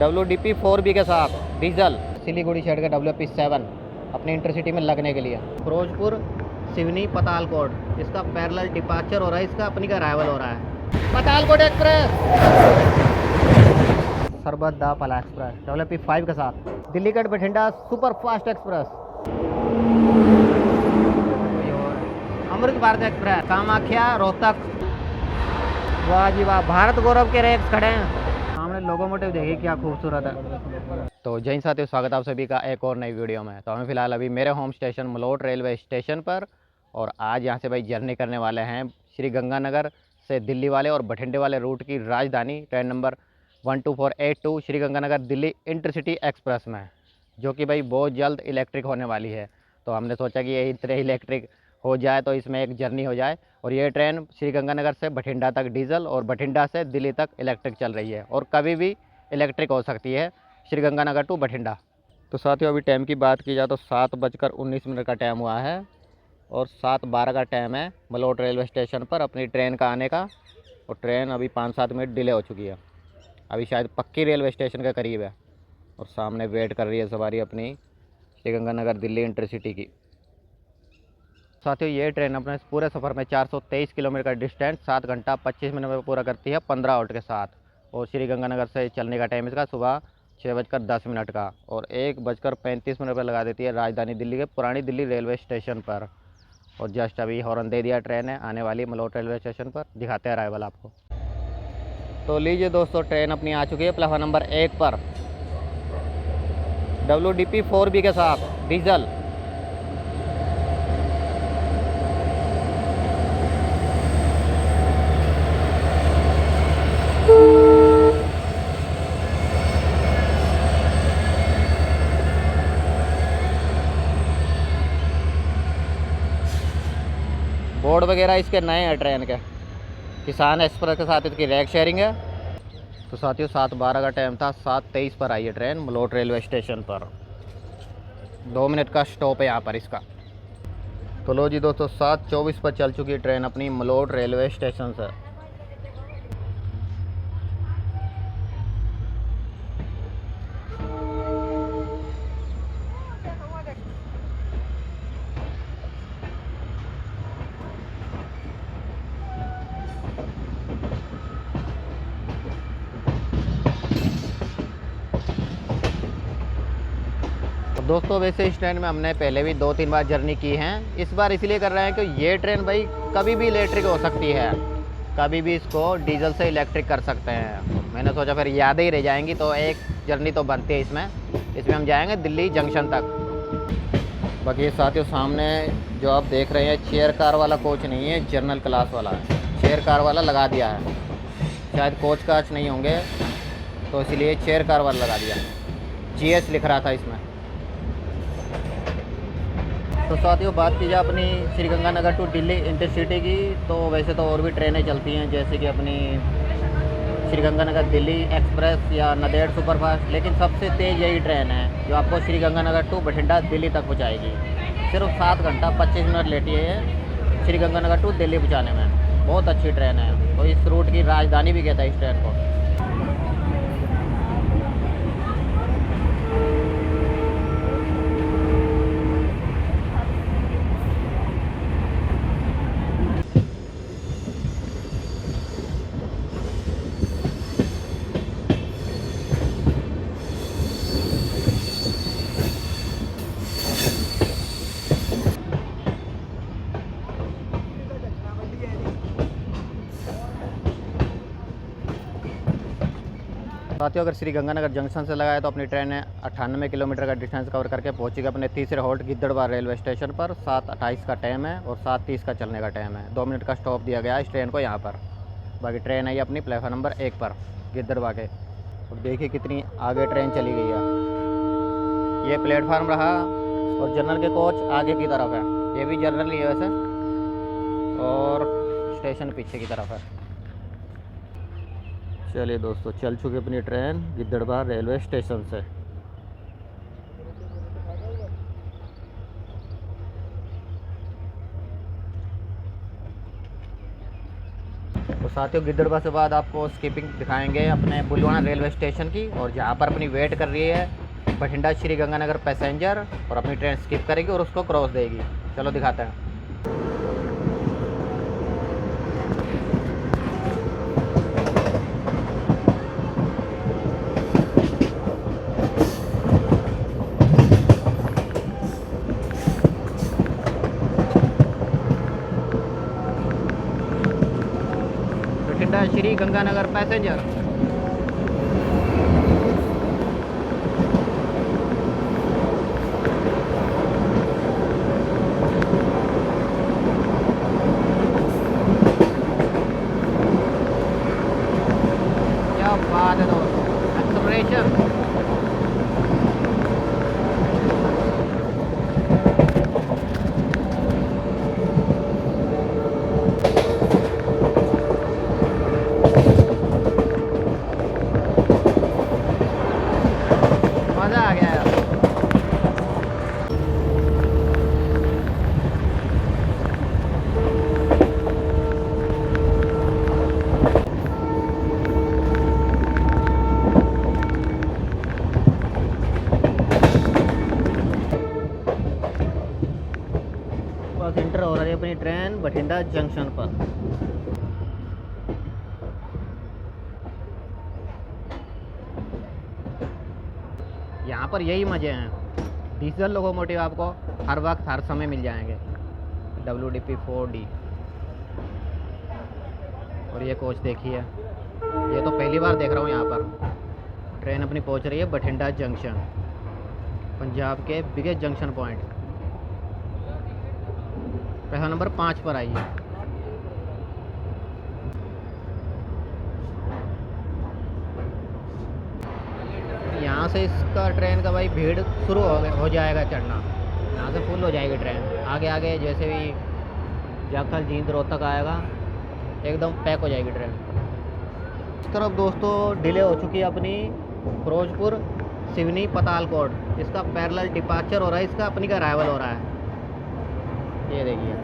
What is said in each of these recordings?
WDP 4B के साथ diesel Siliguri side का WP7 अपनी इंटरसिटी में लगने के लिए फिरोजपुर सिवनी पतालकोट इसका पैरेलल डिपार्चर हो रहा है, इसका अपनी का अराइवल हो रहा है। पतालकोट एक्सप्रेस सरबतदा पला एक्सप्रेस WP5 के साथ Delhi Cantt Bathinda super fast express, Amrit Bharat express Kamakhya Rohtak. वाह जी वाह, भारत गौरव के रेक्स खड़े हैं सामने। लोकोमोटिव देखिए क्या खूबसूरत है। तो जय हिंद साथियों, स्वागत है आप सभी का एक और नई वीडियो में। तो हमें फिलहाल अभी मेरे home station Malout railway station पर, और आज यहाँ से भाई जर्नी करने वाले हैं श्री गंगानगर से दिल्ली वाले और बठिंडे वाले रूट की राजधानी train number 12482 Shri Ganganagar Delhi intercity express में, जो कि भाई बहुत जल्द इलेक्ट्रिक होने वाली है। तो हमने सोचा कि ये इतने इलेक्ट्रिक हो जाए तो इसमें एक जर्नी हो जाए। और ये ट्रेन श्री गंगानगर से बठिंडा तक डीजल और बठिंडा से दिल्ली तक इलेक्ट्रिक चल रही है, और कभी भी इलेक्ट्रिक हो सकती है श्री गंगानगर टू बठिंडा। तो साथियों अभी टाइम की बात की जाए तो 7:19 का टाइम हुआ है, और 7:12 का टाइम है मलोट रेलवे स्टेशन पर अपनी ट्रेन का आने का। और ट्रेन अभी 5-7 मिनट डिले हो चुकी है, अभी शायद पक्की रेलवे स्टेशन के करीब है, और सामने वेट कर रही है सवारी अपनी श्री गंगानगर दिल्ली इंटरसिटी की। साथियों ये ट्रेन अपने पूरे सफ़र में 423 किलोमीटर का डिस्टेंस 7 घंटा 25 मिनट में पूरा करती है 15 आउट के साथ। और श्री गंगानगर से चलने का टाइम इसका सुबह 6:10 का, और 1:35 पर लगा देती है राजधानी दिल्ली के पुरानी दिल्ली रेलवे स्टेशन पर। और जस्ट अभी हॉर्न दे दिया ट्रेन है आने वाली मलोट रेलवे स्टेशन पर। दिखाते हैं अराइवल आपको। तो लीजिए दोस्तों, ट्रेन अपनी आ चुकी है प्लेटफॉर्म नंबर 1 पर WDP 4B के साथ डीजल। बोर्ड वगैरह इसके नए हैं ट्रेन के। किसान एक्सप्रेस के साथ इसकी रैक शेयरिंग है। तो साथियों 7:12 का टाइम था, 7:23 पर आई है ट्रेन मलोट रेलवे स्टेशन पर। 2 मिनट का स्टॉप है यहाँ पर इसका। तो लो जी दोस्तों, 7:24 पर चल चुकी है ट्रेन अपनी मलोट रेलवे स्टेशन से। दोस्तों वैसे इस ट्रेन में हमने पहले भी 2-3 बार जर्नी की हैं। इस बार इसलिए कर रहे हैं कि ये ट्रेन भाई कभी भी इलेक्ट्रिक हो सकती है, कभी भी इसको डीजल से इलेक्ट्रिक कर सकते हैं। मैंने सोचा फिर यादें ही रह जाएंगी, तो एक जर्नी तो बनती है इसमें हम जाएंगे दिल्ली जंक्शन तक। बाकी ये साथियों सामने जो आप देख रहे हैं चेयर कार वाला कोच नहीं है, जनरल क्लास वाला है। चेयर कार वाला लगा दिया है, शायद कोच काच नहीं होंगे तो इसलिए चेयर कार वाला लगा दिया। GS लिख रहा था इसमें। तो साथियों बात की जाए अपनी श्री गंगानगर टू दिल्ली इंटरसिटी की, तो वैसे तो और भी ट्रेनें चलती हैं, जैसे कि अपनी श्री गंगानगर दिल्ली एक्सप्रेस या नंदेड़ सुपरफास्ट, लेकिन सबसे तेज़ यही ट्रेन है जो आपको श्री गंगानगर टू बठिंडा दिल्ली तक पहुंचाएगी। सिर्फ 7 घंटा 25 मिनट लेटी है श्री गंगानगर टू दिल्ली पहुँचाने में। बहुत अच्छी ट्रेन है, तो इस रूट की राजधानी भी कहता है इस ट्रेन को। साथियों अगर श्री गंगानगर जंक्शन से लगाए तो अपनी ट्रेन ने 98 किलोमीटर का डिस्टेंस कवर करके पहुंचेगी अपने तीसरे होल्ट गिद्दड़बाह रेलवे स्टेशन पर। 7:28 का टाइम है और 7:30 का चलने का टाइम है। 2 मिनट का स्टॉप दिया गया है इस ट्रेन को यहाँ पर। बाकी ट्रेन है ये अपनी प्लेटफॉर्म नंबर 1 पर गिद्दड़बाह के। और देखिए कितनी आगे ट्रेन चली गई है। ये प्लेटफार्म रहा, और जनरल के कोच आगे की तरफ है। ये भी जनरल ही है वैसे, और स्टेशन पीछे की तरफ है। चलिए दोस्तों, चल चुकी अपनी ट्रेन गिद्दड़बाह रेलवे स्टेशन से। तो साथियों गिद्दड़वा से बाद आपको स्किपिंग दिखाएंगे अपने बुलवाना रेलवे स्टेशन की, और जहाँ पर अपनी वेट कर रही है बठिंडा श्री गंगानगर पैसेंजर, और अपनी ट्रेन स्किप करेगी और उसको क्रॉस देगी। चलो दिखाते हैं। बठिंडा श्री गंगानगर पैसेंजर। क्या बात है दोस्तों, एक्सेलरेशन। मज़ा आ गया यार। बस इंटर हो रही है अपनी ट्रेन बठिंडा जंक्शन पर। यहाँ पर यही मज़े हैं। डीजल लोकोमोटिव आपको हर वक्त हर समय मिल जाएंगे। WDP 4D। और ये कोच देखिए, ये तो पहली बार देख रहा हूँ यहाँ पर। ट्रेन अपनी पहुँच रही है बठिंडा जंक्शन, पंजाब के biggest junction point. Platform number 5 पर आई है। यहाँ से इसका ट्रेन का भाई भीड़ शुरू हो जाएगा चढ़ना। यहाँ से फुल हो जाएगी ट्रेन। आगे आगे जैसे भी जाखल जींद रोहतक आएगा एकदम पैक हो जाएगी ट्रेन। इस तरफ दोस्तों डिले हो चुकी है अपनी फिरोजपुर सिवनी पतालकोट। इसका पैरेलल डिपार्चर हो रहा है, इसका अपनी का अराइवल हो रहा है। ये देखिए,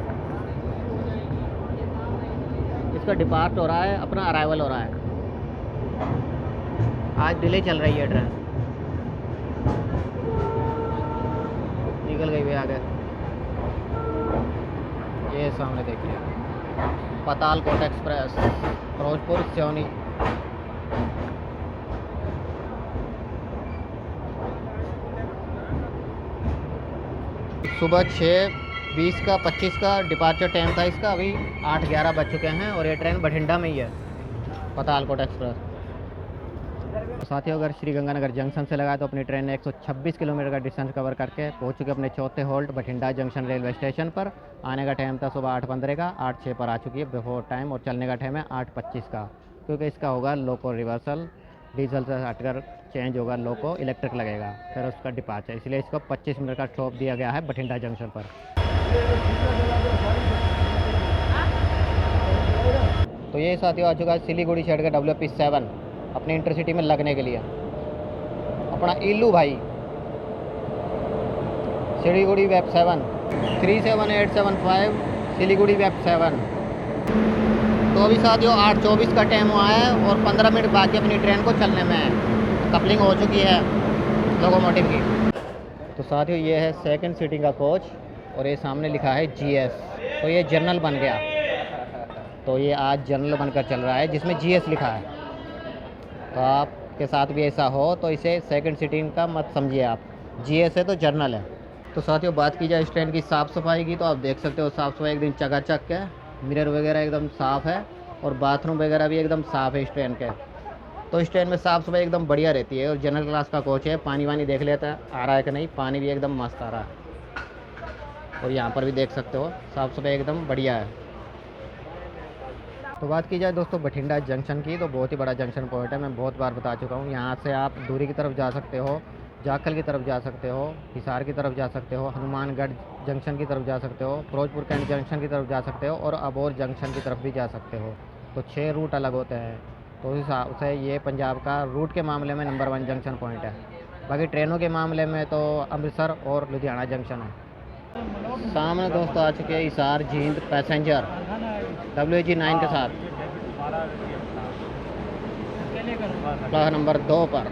इसका डिपार्ट हो रहा है, अपना अराइवल हो रहा है। आज डिले चल रही है ट्रेन। निकल गई भी आगे। ये सामने देखिए पतालकोट एक्सप्रेस फिरोजपुर सिवनी। सुबह 6:20 का 25 का डिपार्चर टाइम था इसका। अभी 8:11 बज चुके हैं और ये ट्रेन बठिंडा में ही है, पतालकोट एक्सप्रेस। साथियों अगर श्री गंगानगर जंक्शन से लगाए तो अपनी ट्रेन ने 126 किलोमीटर का डिस्टेंस कवर करके पहुंच चुकी है अपने चौथे halt Bathinda junction railway station पर। आने का टाइम था सुबह 8:15 का, 8:06 पर आ चुकी है बिफोर टाइम, और चलने का टाइम है 8:25 का। क्योंकि इसका होगा लोको रिवर्सल, डीजल से हटकर चेंज होगा लोको, इलेक्ट्रिक लगेगा, फिर उसका डिपार्चर, इसलिए इसको 25 मिनट का स्टॉप दिया गया है बठिंडा जंक्शन पर। तो ये साथियों आ चुका है सिलीगुड़ी साइड का WP7 अपनी इंटरसिटी में लगने के लिए। अपना इल्लू भाई सिलीगुड़ी वेब 7 37875 सिलीगुड़ी वेब 7। तो अभी साथियों 8:24 का टाइम हुआ है और 15 मिनट बाकी अपनी ट्रेन को चलने में है। कपलिंग हो चुकी है लोकोमोटिव की। तो साथियों ये है सेकंड सीटिंग का कोच, और ये सामने लिखा है GS, तो ये जर्नल बन गया। तो ये आज जर्नल बनकर चल रहा है जिसमें GS लिखा है। तो आपके साथ भी ऐसा हो तो इसे सेकंड सीटिंग का मत समझिए आप, GS है तो जर्नल है। तो साथियों बात की जाए इस ट्रेन की साफ़ सफाई की, तो आप देख सकते हो साफ़ सफाई एकदम चकाचक है। मिरर वगैरह एकदम साफ़ है और बाथरूम वगैरह भी एकदम साफ़ है इस ट्रेन के। तो इस ट्रेन में साफ़ सफाई एकदम बढ़िया रहती है। और जनरल क्लास का कोच है, पानी वानी देख लेता है आ रहा है कि नहीं, पानी भी एकदम मस्त आ रहा है। और यहाँ पर भी देख सकते हो साफ़ सफाई एकदम बढ़िया है। तो बात की जाए दोस्तों बठिंडा जंक्शन की, तो बहुत ही बड़ा जंक्शन पॉइंट है। मैं बहुत बार बता चुका हूँ। यहाँ से आप दूरी की तरफ जा सकते हो, जाखल की तरफ जा सकते हो, हिसार की तरफ जा सकते हो, हनुमानगढ़ जंक्शन की तरफ जा सकते हो, फिरोजपुर कैंट जंक्शन की तरफ जा सकते हो, और अबोर जंक्शन की तरफ भी जा सकते हो। तो 6 रूट अलग होते हैं। तो उस हिसाब से ये पंजाब का रूट के मामले में नंबर 1 जंक्शन पॉइंट है। बाकी ट्रेनों के मामले में तो अमृतसर और लुधियाना जंक्शन है। सामने दोस्तों आ चुके हैं हिसार जींद पैसेंजर WG 9 के साथ। प्लाटफॉर्म नंबर 2 पर।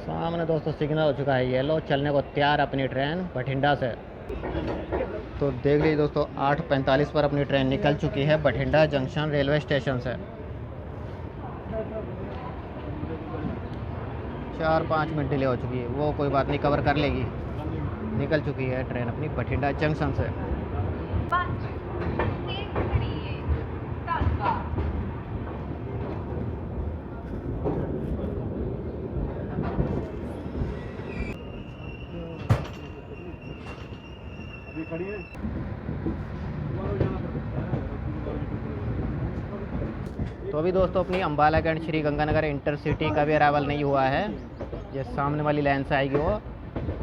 सामने दोस्तों सिग्नल हो चुका है येलो, चलने को तैयार अपनी ट्रेन बठिंडा से। तो देख लीजिए दोस्तों 8:45 पर अपनी ट्रेन निकल चुकी है बठिंडा जंक्शन रेलवे स्टेशन से। 4-5 मिनट डिले हो चुकी है, वो कोई बात नहीं, कवर कर लेगी। निकल चुकी है ट्रेन अपनी बठिंडा जंक्शन से। खड़ी है। तो अभी दोस्तों अपनी अम्बाला कैंट श्री गंगानगर इंटरसिटी का भी अराइवल नहीं हुआ है। ये सामने वाली लाइन से आएगी वो,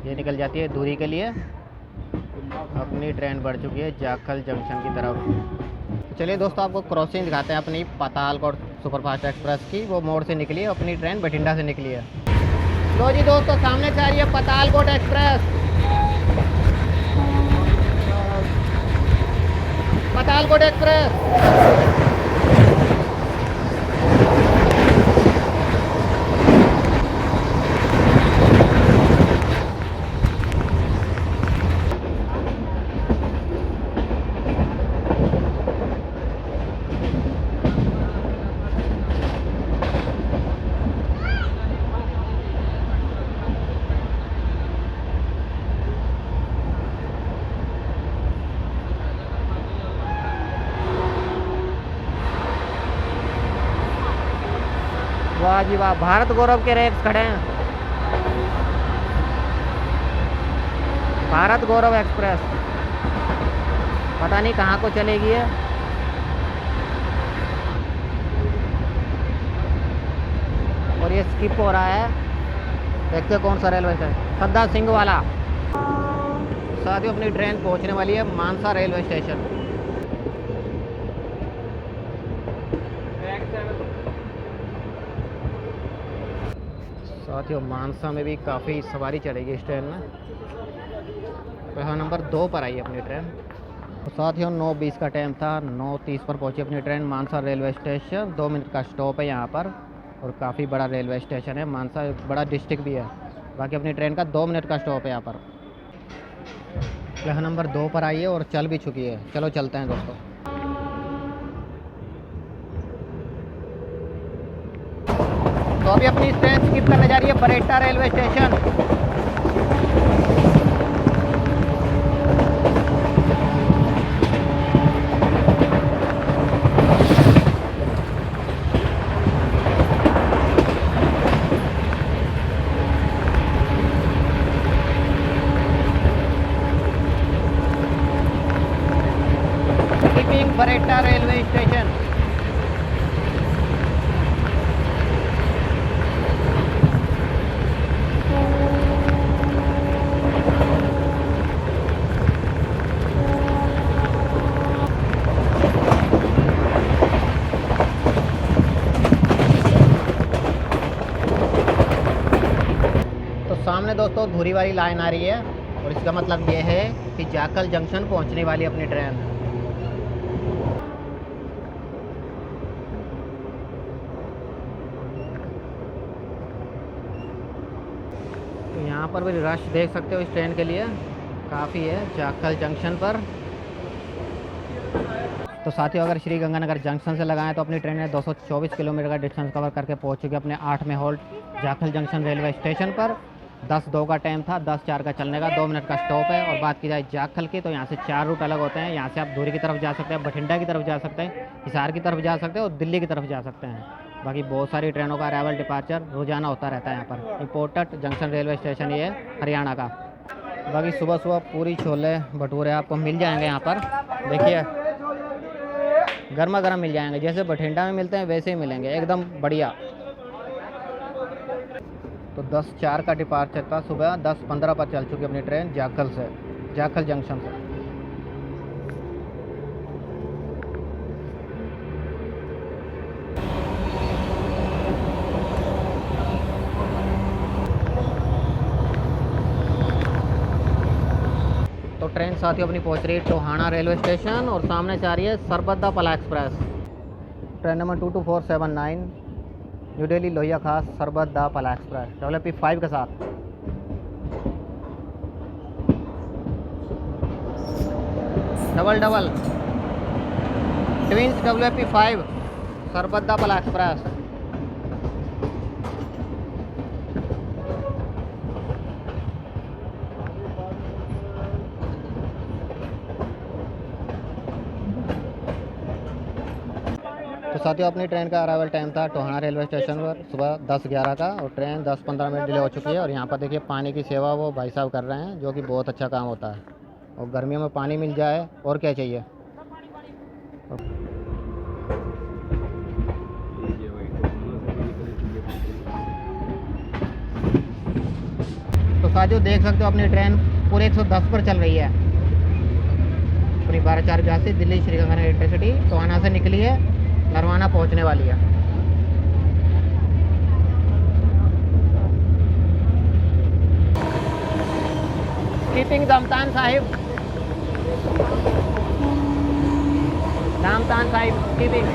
ये निकल जाती है दूरी के लिए। अपनी ट्रेन बढ़ चुकी है जाखल जंक्शन की तरफ। चलिए दोस्तों आपको क्रॉसिंग दिखाते हैं अपनी पातालकोट सुपरफास्ट एक्सप्रेस की। वो मोड़ से निकली है, अपनी ट्रेन बठिंडा से निकली है। लो जी दोस्तों सामने से आ रही है पातालकोट एक्सप्रेस। पातालकोट एक्सप्रेस। वाह जी वाह, भारत गौरव के रेक्स खड़े हैं। भारत गौरव एक्सप्रेस पता नहीं कहाँ को चलेगी है। और ये स्किप हो रहा है, देखते कौन सा रेलवे स्टेशन, सद्दा सिंह वाला। साथियों अपनी ट्रेन पहुंचने वाली है मानसा रेलवे स्टेशन। साथियों मानसा में भी काफ़ी सवारी चढ़ेगी इस ट्रेन में। प्लेटफॉर्म नंबर 2 पर आई अपनी ट्रेन। तो साथियों 9:20 का टाइम था, 9:30 पर पहुंची अपनी ट्रेन मानसा रेलवे स्टेशन। 2 मिनट का स्टॉप है यहाँ पर और काफ़ी बड़ा रेलवे स्टेशन है। मानसा एक बड़ा डिस्ट्रिक्ट भी है। बाकी अपनी ट्रेन का 2 मिनट का स्टॉप है यहाँ पर। प्लेटफॉर्म नंबर 2 पर आई है और चल भी चुकी है। चलो चलते हैं दोस्तों। तो अभी अपनी ट्रेन स्किप करने जा रही है Bareta railway station. Skipping Bareta railway station. सामने दोस्तों धुरी वाली लाइन आ रही है और इसका मतलब ये है कि जाखल जंक्शन पहुंचने वाली अपनी ट्रेन। तो यहाँ पर भी रश देख सकते हो इस ट्रेन के लिए काफ़ी है जाखल जंक्शन पर। तो साथियों अगर श्री गंगानगर जंक्शन से लगाएं तो अपनी ट्रेन ने 224 किलोमीटर का डिस्टेंस कवर करके पहुंच चुकी है अपने 8वें halt Jakhal junction railway station पर। 10:02 का टाइम था, 10:04 का चलने का, 2 मिनट का स्टॉप है। और बात की जाए जाखल की तो यहाँ से 4 रूट अलग होते हैं। यहाँ से आप धुरी की तरफ जा सकते हैं, बठिंडा की तरफ जा सकते हैं, हिसार की तरफ जा सकते हैं और दिल्ली की तरफ जा सकते हैं। बाकी बहुत सारी ट्रेनों का अराइवल डिपार्चर रोजाना होता रहता है यहाँ पर। इम्पोर्टेंट जंक्शन रेलवे स्टेशन ये हरियाणा का। बाकी सुबह सुबह पूरी छोले भटूरे आपको मिल जाएंगे यहाँ पर। देखिए गर्मा गर्म मिल जाएंगे, जैसे बठिंडा में मिलते हैं वैसे ही मिलेंगे, एकदम बढ़िया। तो 10:04 का डिपार्चर था, सुबह 10:15 पर चल चुकी अपनी ट्रेन जाखल से, जाखल जंक्शन से। ट्रेन साथियों अपनी पहुंच रही है टोहाना रेलवे स्टेशन और सामने से आ रही है सरबत दा पला express. Train number 22479 new Delhi Lohia खास सरबत दा पला एक्सप्रेस WP5 के साथ। डबल ट्विंस WP5 सरबत दा पला एक्सप्रेस। तो साथियों अपनी ट्रेन का अराइवल टाइम था टोहाना रेलवे स्टेशन पर सुबह 10:11 का और ट्रेन 10-15 मिनट डिले हो चुकी है। और यहाँ पर देखिए पानी की सेवा वो भाई साहब कर रहे हैं, जो कि बहुत अच्छा काम होता है। और गर्मियों में पानी मिल जाए और क्या चाहिए। तो साथियों देख सकते हो अपनी ट्रेन पूरे 110 पर चल रही है। अपनी 12:04 दिल्ली श्रीगंगानगर इंटरसिटी टोहाना से निकली है, नरवाना पहुंचने वाली है। Skipping Damtan Sahib skipping.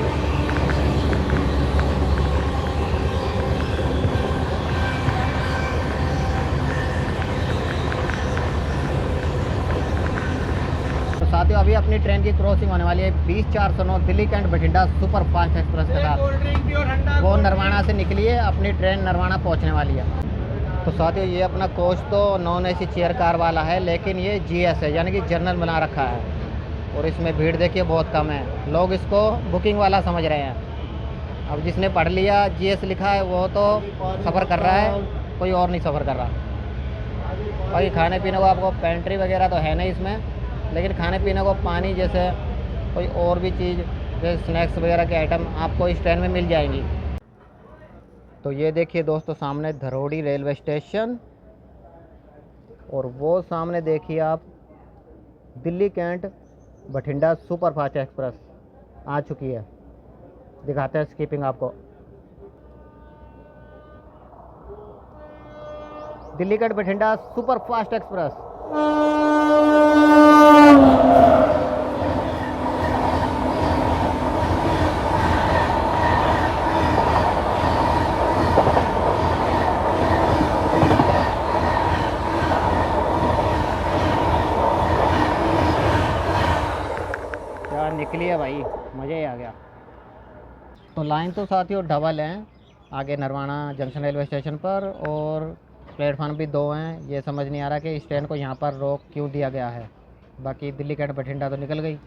तो साथियों अभी अपनी ट्रेन की क्रॉसिंग होने वाली है 20:0409 Delhi cantt Bathinda super fast express के साथ। वो नरवाना से निकली है, अपनी ट्रेन नरवाना पहुंचने वाली है। तो साथियों ये अपना कोच तो नॉन AC चेयर कार वाला है, लेकिन ये GS है यानी कि जर्नल बना रखा है। और इसमें भीड़ देखिए बहुत कम है, लोग इसको बुकिंग वाला समझ रहे हैं। अब जिसने पढ़ लिया GS लिखा है वो तो सफ़र कर रहा है, कोई और नहीं सफ़र कर रहा। और ये खाने पीने को आपको पेंट्री वगैरह तो है नहीं इसमें, लेकिन खाने पीने को पानी जैसे कोई और भी चीज़ जैसे स्नैक्स वगैरह के आइटम आपको इस ट्रेन में मिल जाएंगी। तो ये देखिए दोस्तों सामने धरोड़ी रेलवे स्टेशन, और वो सामने देखिए आप Delhi cantt Bathinda super fast express आ चुकी है। दिखाते हैं स्कीपिंग आपको। Delhi cantt Bathinda super fast express. निकली है भाई, मज़े ही आ गया। तो लाइन तो साथियों डबल हैं आगे नरवाना जंक्शन रेलवे स्टेशन पर, और प्लेटफार्म भी 2 हैं। ये समझ नहीं आ रहा कि इस ट्रेन को यहाँ पर रोक क्यों दिया गया है। बाकी दिल्ली कैंट बठिंडा तो निकल गई।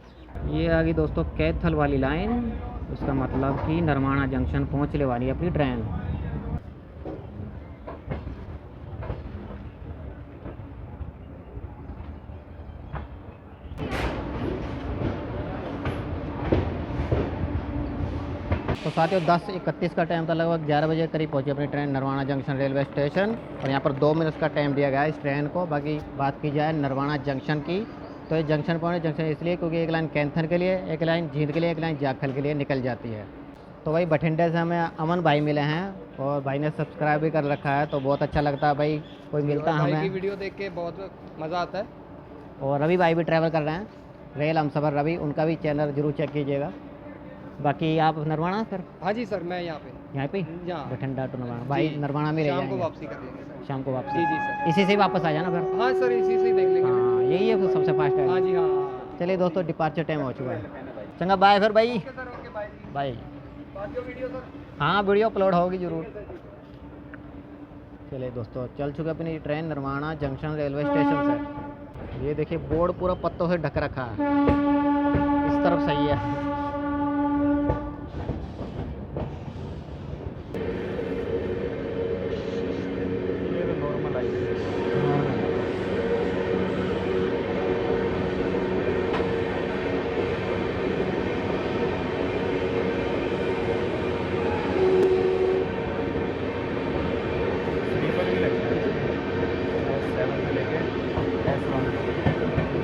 ये आ गई दोस्तों कैथल वाली लाइन, इसका मतलब कि नरवाना जंक्शन पहुँचने वाली है अपनी ट्रेन। तो साथियों 10:31 का टाइम था, लगभग 11 बजे करीब पहुंची अपनी train Narwana junction railway station. और यहाँ पर 2 मिनट का टाइम दिया गया है इस ट्रेन को। बाकी बात की जाए नरवाना जंक्शन की, तो ये जंक्शन पॉइंट जंक्शन इसलिए क्योंकि एक लाइन कैंथन के लिए, एक लाइन जींद के लिए, एक लाइन जाखल के लिए निकल जाती है। तो भाई बठिंडे से हमें अमन भाई मिले हैं, और भाई ने सब्सक्राइब भी कर रखा है, तो बहुत अच्छा लगता है भाई कोई मिलता है हमें। वीडियो देख के बहुत मज़ा आता है। और रवि भाई भी ट्रैवल कर रहे हैं, रेल हमसफ़र रवि, उनका भी चैनल जरूर चेक कीजिएगा। बाकी आप नरवाना सर? हाँ जी सर, मैं यहाँ पे बठिंडा टू नरवाना। भाई नरवाना में रह शाम को जाएंगे, वापसी कर लेंगे। शाम को वापसी। जी सर, इसी से ही वापस आ जाना फिर। हाँ सर, इसी से देख लेंगे। हाँ यही है सबसे फास्ट है। हाँ जी हाँ। चलिए दोस्तों डिपार्चर टाइम हो चुका है, चंगा बाय फिर भाई। बाय। हाँ वीडियो अपलोड होगी ज़रूर। चलिए दोस्तों चल चुके अपनी train Narwana junction railway station से। ये देखिए बोर्ड पूरा पत्तों से ढक रखा है, इस तरफ सही है।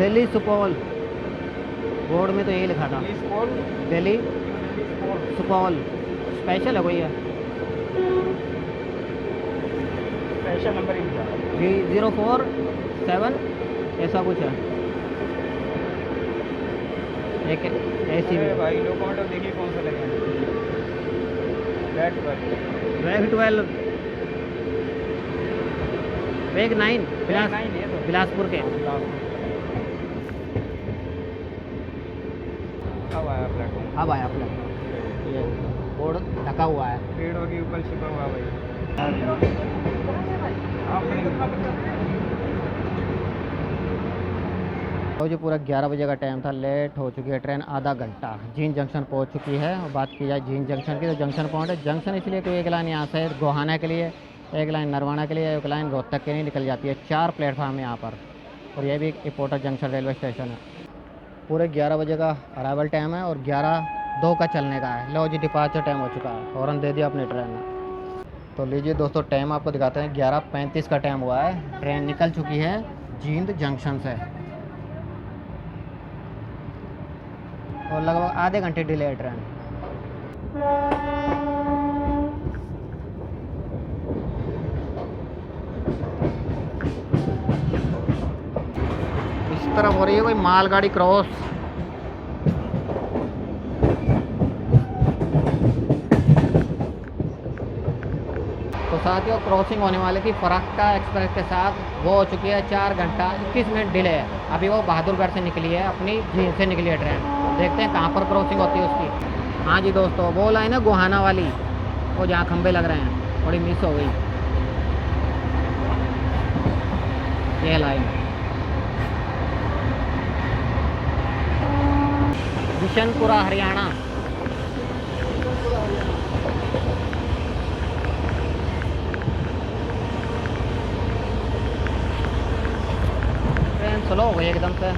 दिल्ली सुपौल बोर्ड में तो यही लिखा था, दिल्ली सुपौल। स्पेशल है कोई है? स्पेशल नंबर ही 3047 ऐसा कुछ है। एक ऐसी भी भाई लोकोमोटिव देखिए कौन सा लगे वैग 12 वैग 9 बिलासपुर के। अब आया प्लेटफॉर्म, अब आया प्लेटफॉर्म, ये बोर्ड ढका हुआ है। पेड़ों के ऊपर छिपा हुआ भाई। तो जो पूरा 11 बजे का टाइम था, लेट हो चुकी है ट्रेन आधा घंटा। जींद जंक्शन पहुंच चुकी है। और बात की जाए जींद जंक्शन की, तो जंक्शन पॉइंट है। जंक्शन इसलिए तो एक लाइन यहाँ से गोहाना के लिए, एक लाइन नरवाना के लिए, एक लाइन रोहतक के लिए निकल जाती है। 4 प्लेटफार्म है यहाँ पर, और यह भी एक इंपॉर्टेंट जंक्शन रेलवे स्टेशन है। पूरे 11 बजे का अराइवल टाइम है और 11:02 का चलने का है। लो जी, डिपार्चर टाइम हो चुका है, हॉर्न दे दिया अपनी ट्रेन ने। तो लीजिए दोस्तों, टाइम आपको दिखाते हैं। 11:35 का टाइम हुआ है। ट्रेन निकल चुकी है जींद जंक्शन से, और लगभग आधे घंटे डिले है ट्रेन। इस तरफ हो रही है कोई मालगाड़ी क्रॉस। तो साथियों, क्रॉसिंग होने वाली थी फरक्का एक्सप्रेस के साथ, वो हो चुकी है 4 घंटा 21 मिनट डिले है। अभी वो बहादुरगढ़ से निकली है, अपनी जींद से निकली है ट्रेन। देखते हैं कहाँ पर क्रॉसिंग होती है उसकी। हाँ जी दोस्तों, वो लाइन है गोहाना वाली, वो जहाँ खंबे लग रहे हैं, थोड़ी मिस हो गई ये line. Bishanpura Haryana. Train slow हो गई एकदम से।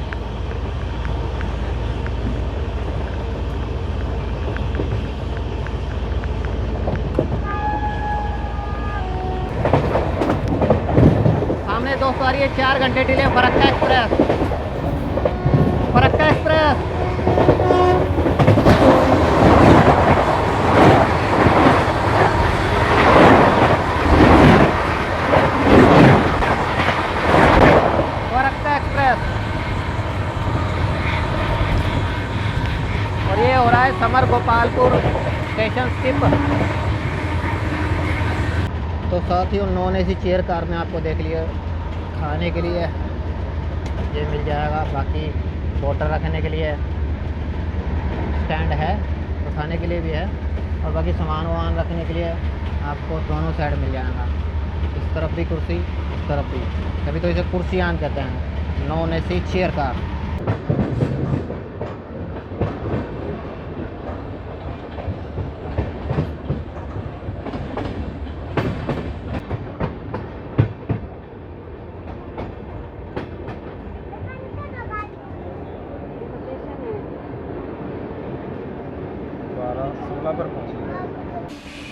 सामने दोस्तों आ रही है 4 घंटे delay Farakka express. Farakka express Farakka express. और ये हो रहा है समर गोपालपुर स्टेशन स्किप। तो साथियों, नॉन एसी चेयर कार में आपको देख लिया, खाने के लिए ये मिल जाएगा। बाकी बोतल रखने के लिए स्टैंड है, तो खाने के लिए भी है। और बाकी सामान वामान रखने के लिए आपको दोनों साइड मिल जाएगा। इस तरफ भी कुर्सी, इस तरफ भी। तभी तो इसे कुर्सियान कहते हैं, नॉन एसी चेयर कार।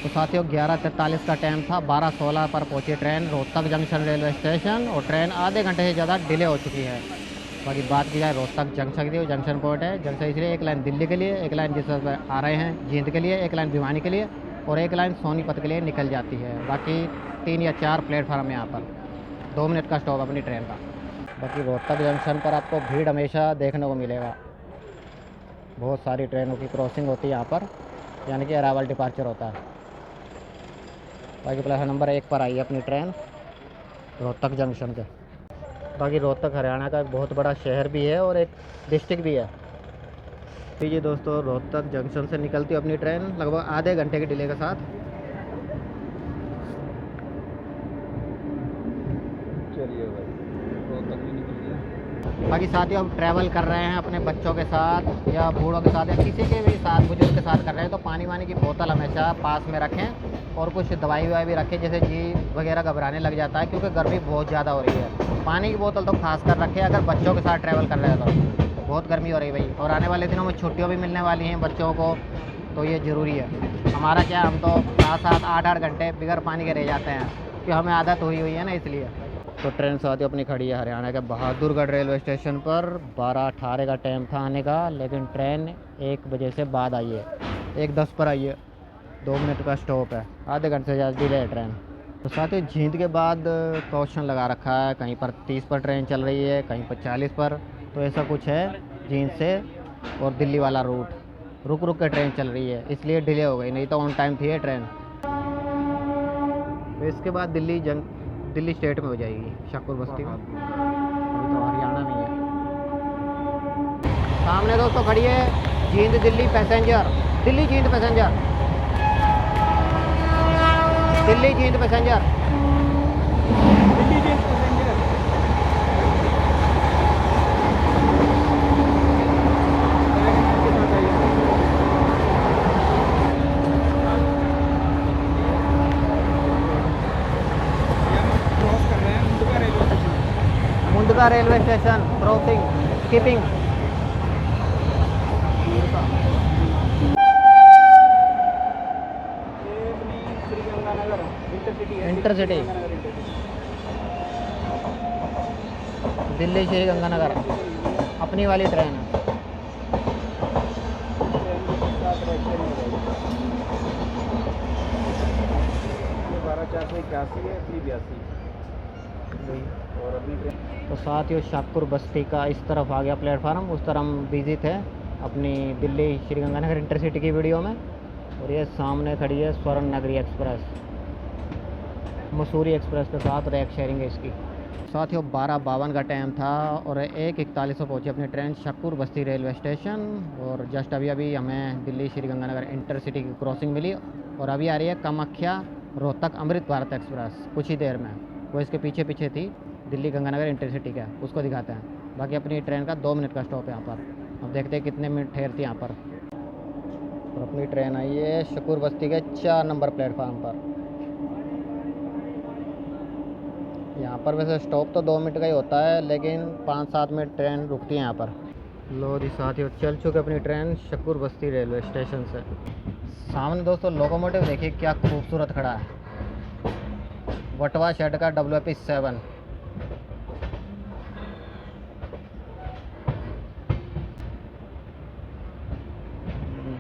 तो साथियों, 11:43 का टाइम था, 12:16 पर पहुंची train Rohtak junction railway station, और ट्रेन आधे घंटे से ज़्यादा डिले हो चुकी है। बाकी बात की जाए रोहतक जंक्शन की, वो जंक्शन पॉइंट है। जंक्शन इसलिए एक लाइन दिल्ली के लिए, एक लाइन जिस आ रहे हैं जींद के लिए, एक लाइन भिवानी के लिए, और एक लाइन सोनीपत के लिए निकल जाती है। बाकी 3 या 4 प्लेटफार्म यहाँ पर, 2 मिनट का स्टॉप अपनी ट्रेन का। बाकी रोहतक जंक्शन पर आपको भीड़ हमेशा देखने को मिलेगा। बहुत सारी ट्रेनों की क्रॉसिंग होती है यहाँ पर, यानी कि अराइवल डिपार्चर होता है। बाकी प्लेटफार्म नंबर 1 पर आई है अपनी ट्रेन रोहतक जंक्शन के। बाकी रोहतक हरियाणा का एक बहुत बड़ा शहर भी है और एक डिस्ट्रिक्ट भी है। जी दोस्तों, रोहतक जंक्शन से निकलती है अपनी ट्रेन लगभग आधे घंटे के डिले के साथ। चलिए भाई, रोहतक भी निकल गया। बाकी साथियों, हम ट्रैवल कर रहे हैं अपने बच्चों के साथ या बूढ़ों के साथ या किसी के भी साथ, बुजुर्ग के साथ कर रहे हैं, तो पानी वानी की बोतल हमेशा पास में रखें, और कुछ दवाई ववाई भी रखें, जैसे जी वगैरह घबराने लग जाता है, क्योंकि गर्मी बहुत ज़्यादा हो रही है। पानी की बोतल तो खास कर रखें अगर बच्चों के साथ ट्रैवल कर रहे हैं तो। बहुत गर्मी हो रही है भाई, और आने वाले दिनों में छुट्टियाँ भी मिलने वाली हैं बच्चों को, तो ये ज़रूरी है। हमारा क्या, हम तो 7-7, 8-8 घंटे बिगर पानी के रह जाते हैं, कि हमें आदत हुई है ना, इसलिए। तो ट्रेन साथियों अपनी खड़ी है हरियाणा के बहादुरगढ़ रेलवे स्टेशन पर। 12:18 का टाइम था आने का, लेकिन ट्रेन 1 बजे से बाद आई है, 1:10 पर आई है। 2 मिनट का स्टॉप है, आधे घंटे से ज़्यादा डिले है ट्रेन। तो साथियों, जींद के बाद कॉशन लगा रखा है, कहीं पर 30 पर ट्रेन चल रही है, कहीं पर 40 पर, तो ऐसा कुछ है जींद से और दिल्ली वाला रूट रुक रुक के ट्रेन चल रही है, इसलिए डिले हो गई, नहीं तो ऑन टाइम थी ये ट्रेन। तो इसके बाद दिल्ली स्टेट में हो जाएगी शाहपुर बस्ती में, अभी तो हरियाणा में है। सामने दोस्तों खड़ी है Jind Delhi passenger, Delhi Jind passenger, Delhi Jind passenger. Delhi Jind passenger cross कर रहे हैं Mundka railway station. Mundka railway station crossing skipping. Sriganganagar intercity है। इंटरसिटी दिल्ली श्री गंगानगर अपनी वाली ट्रेन है। बारह 481 है, 382 और अभी ट्रेन। तो साथियों शाहपुर बस्ती का इस तरफ आ गया प्लेटफार्म, उस तरफ हम बिजी थे अपनी दिल्ली श्री गंगानगर इंटरसिटी की वीडियो में। और ये सामने खड़ी है स्वर्ण नगरी एक्सप्रेस, मसूरी एक्सप्रेस के साथ रैक शेयरिंग है इसकी। साथियों 12:52 का टाइम था और 1:41 पर पहुंची अपनी ट्रेन शाहपुर बस्ती रेलवे स्टेशन। और जस्ट अभी हमें दिल्ली श्री गंगानगर इंटरसिटी की क्रॉसिंग मिली और अभी आ रही है कामाख्या रोहतक अमृत भारत एक्सप्रेस कुछ ही देर में। वो इसके पीछे पीछे थी दिल्ली गंगानगर इंटरसिटी का, उसको दिखाते हैं। बाकी अपनी ट्रेन का 2 मिनट का स्टॉप है यहाँ पर, अब देखते हैं कितने मिनट ठहरती है यहाँ पर। और अपनी ट्रेन आई है शाहपुर बस्ती के 4 नंबर प्लेटफार्म पर। यहाँ पर वैसे स्टॉप तो 2 मिनट का ही होता है, लेकिन 5-7 मिनट ट्रेन रुकती है यहाँ पर। लो जी साथियों चल चुके अपनी ट्रेन शाहपुर बस्ती रेलवे स्टेशन से। सामने दोस्तों लोकोमोटिव देखिए क्या खूबसूरत खड़ा है, वटवा शेड का WP7।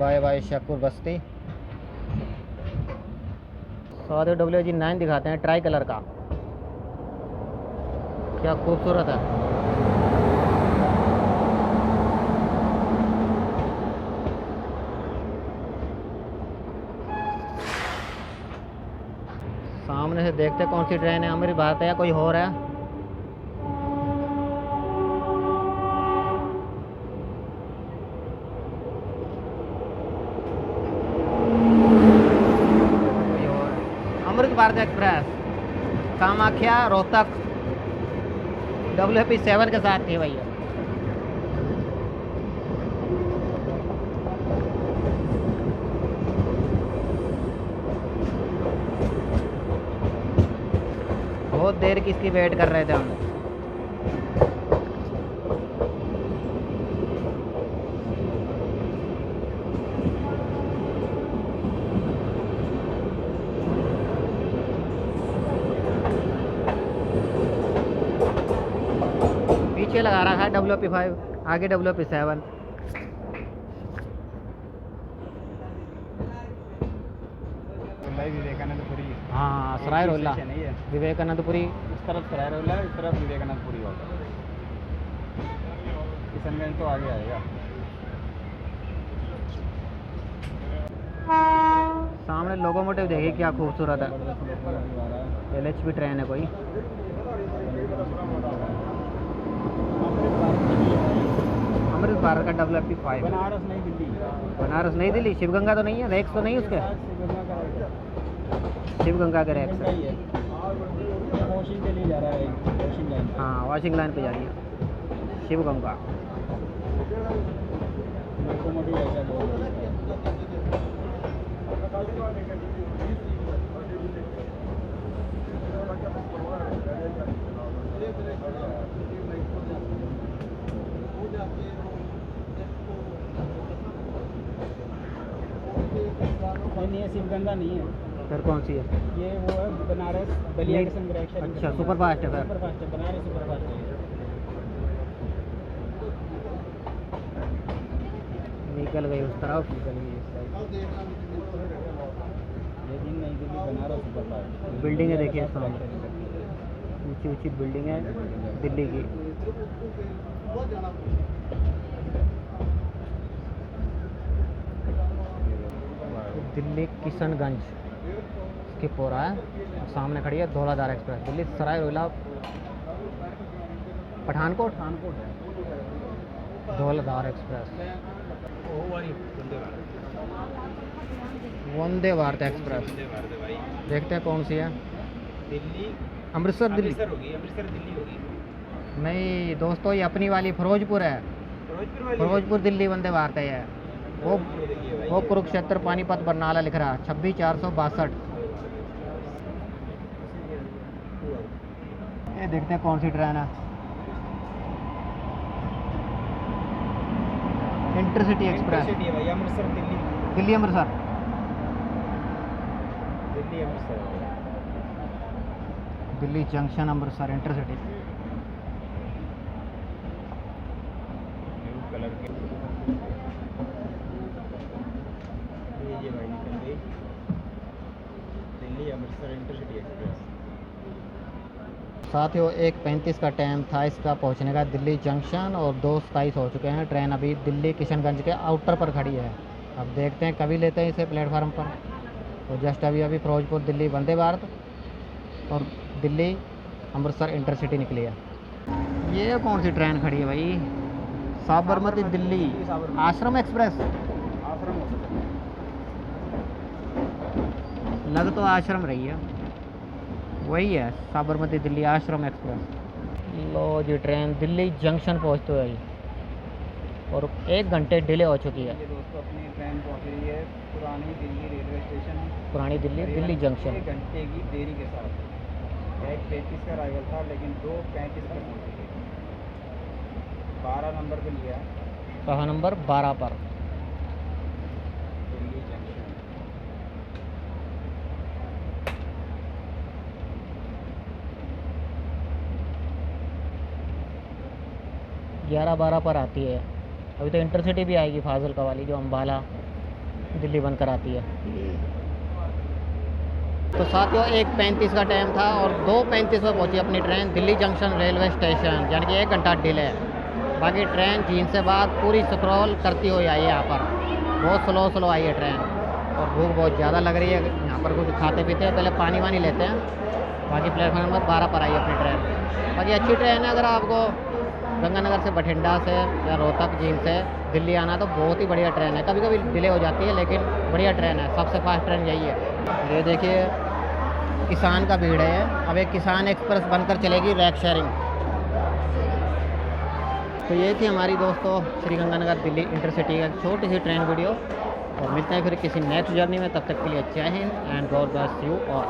बाय बाय शाहपुर बस्ती। साथियों WG9 दिखाते हैं ट्राई कलर का, क्या खूबसूरत है। सामने से देखते कौन सी ट्रेन है, अमृत भारत है या कोई और है। अमृत भारत एक्सप्रेस कामाख्या रोहतक WP7 के साथ थी भैया। बहुत देर की इसकी वेट कर रहे थे हम। पीछे लगा रखा है WP5, आगे WP7। विवेकानंदपुरी। हाँ सराय रोला नहीं है, विवेकानंदपुरी। इस तरफ सराय रोला है, इस तरफ विवेकानंदपुरी होगा। किशनगंज तो आगे आएगा। सामने लोकोमोटिव देखिए क्या खूबसूरत है, LHB ट्रेन है कोई। अमृत भारत का WP5। बनारस नहीं दिल्ली। बनारस नई दिल्ली, शिवगंगा तो नहीं है, रैक्स तो नहीं है उसके, शिवगंगा के रैक्स है। वॉशिंग के लिए जा रहा है, वॉशिंग लाइन। हाँ वॉशिंग लाइन पे जा रही है शिवगंगा। लोकोमोटिव ऐसा बहुत नहीं है, शिवगंगा नहीं है। फिर कौन सी है? ये वो है बनारस बलिया के संग। अच्छा सुपर फास्ट है फिर। सुपर फास्ट है, बनारस सुपर फास्ट है। निकल गई उस तरफ, निकल गई इस साइड। लेकिन नहीं Delhi Banaras super fast. Building है देखिए सामने, ऊंची ऊंची बिल्डिंग है दिल्ली की। दिल्ली किशनगंज स्किप हो रहा है। सामने खड़ी है धौलाधार एक्सप्रेस, दिल्ली सराय रोहिला पठानकोट धौलाधार एक्सप्रेस, वो वाली वंदे भारत एक्सप्रेस। वंदे भारत है भाई। देखते हैं कौन सी है। दिल्ली अमृतसर दिल्ली अमृतसर होगी, अमृतसर दिल्ली होगी। नहीं दोस्तों, ये अपनी वाली फिरोजपुर है। फिरोजपुर वाली फिरोजपुर दिल्ली वंदे भारत है ये। वो दिल्ली है भाई। वो कुरुक्षेत्र पानीपत बरनाला लिख रहा है 26,462। ये देखते हैं कौन सी ट्रेन है। इंटरसिटी एक्सप्रेस, इंटरसिटी है भाई, Amritsar Delhi, Delhi Amritsar. Delhi Amritsar. Delhi junction Amritsar intercity. Blue colour के ये भाई निकल गई दिल्ली अमृतसर इंटरसिटी एक्सप्रेस। साथियों 1:35 का टाइम था इसका पहुंचने का दिल्ली जंक्शन, और 2:27 हो चुके हैं। ट्रेन अभी दिल्ली किशनगंज के आउटर पर खड़ी है। अब देखते हैं कभी लेते हैं इसे प्लेटफार्म पर। तो जस्ट अभी फिरोजपुर दिल्ली वंदे भारत और दिल्ली अमृतसर इंटरसिटी निकली है। ये कौन सी ट्रेन खड़ी है भाई? साबरमती दिल्ली आश्रम एक्सप्रेस। आश्रम हो सकता लग तो आश्रम रही है, वही है साबरमती दिल्ली आश्रम एक्सप्रेस। लो जी ट्रेन दिल्ली जंक्शन पहुंचते हुए और 1 घंटे डिले हो चुकी है। है। दोस्तों अपनी ट्रेन पहुंच रही है पुरानी दिल्ली रेलवे स्टेशन, पुरानी दिल्ली दिल्ली जंक्शन। 1 घंटे की देरी के साथ। 1:35 का अराइवल था लेकिन 2:35 पर पहुंच गई। 12 नंबर पे लिया कहाँ नंबर 12 पर। दिल्ली जंक्शन। 11-12 पर आती है। अभी तो इंटरसिटी भी आएगी फाजिल्का वाली, जो अम्बाला दिल्ली बनकर आती है। तो साथियों 1:35 का टाइम था और 2:35 पर पहुंची अपनी train Delhi junction railway station, यानी कि 1 घंटा डिले है। बाकी ट्रेन जीन से बाद पूरी स्क्रॉल करती हुई आई है यहाँ पर। बहुत स्लो आई है ट्रेन और भूख बहुत ज़्यादा लग रही है। यहाँ पर कुछ खाते पीते हैं, पहले पानी वानी लेते हैं। बाकी प्लेटफॉर्म नंबर 12 पर आई है अपनी ट्रेन। बाकी अच्छी ट्रेन है। अगर आपको गंगानगर से बठिंडा से या रोहतक जींद से दिल्ली आना तो बहुत ही बढ़िया ट्रेन है। कभी कभी डिले हो जाती है लेकिन बढ़िया ट्रेन है, सबसे फास्ट ट्रेन यही है। ये देखिए किसान का भीड़ है। अब एक किसान एक्सप्रेस बनकर चलेगी रैक शेयरिंग। तो ये थी हमारी दोस्तों श्रीगंगानगर दिल्ली इंटरसिटी का छोटी सी ट्रेन वीडियो, और मिलते हैं फिर किसी नेक्स्ट जर्नी में। तब तक के लिए जय Hind and God bless you all.